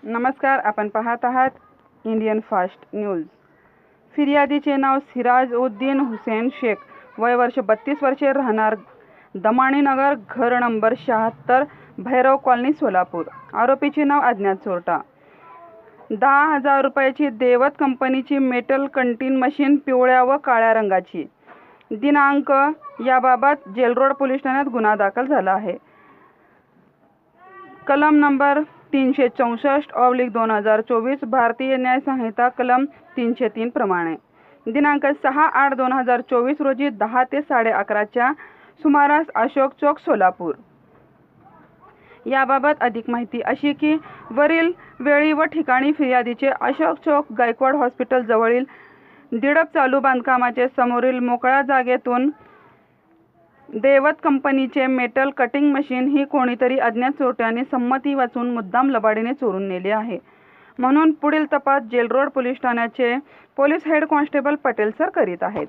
नमस्कार, आपण पाहत आहात इंडियन फास्ट न्यूज। फिर्यादीचे नाव सिराज उद्दीन हुसेन शेख, वय वर्ष 32 वर्षे, राहणार दमाणीनगर, घर नंबर 76, भैरव कॉलनी, सोलापूर। आरोपीचे नाव अज्ञात चोरटा। 10,000 रुपयाची देवत कंपनीची मेटल कटिंग मशीन पिवळ्या व काळ्या रंगाची। दिनांक याबाबत जेलरोड पोलीस ठाण्यात गुन्हा दाखल झाला आहे। कलम नंबर 364/2024 भारतीय न्याय संहिता कलम 303 प्रमाणे दिनांक 6/8/2024 रोजी 10 ते 11:30च्या सुमारास अशोक चौक, सोलापूर। याबाबत अधिक माहिती अशी की वरील वेळी व ठिकाणी फिर्यादीचे अशोक चौक गायकवाड हॉस्पिटल जवळील दिडप चालू बांधकामाचे समोरील मोकळ्या जागेतून देवत कंपनीचे मेटल कटिंग मशीन ही कोणीतरी अज्ञात चोरट्याने संमती वाचून मुद्दाम लबाडीने चोरून नेली आहे, म्हणून पुढील तपास जेलरोड पोलीस ठाण्याचे police head constable Patel sir करीत आहेत।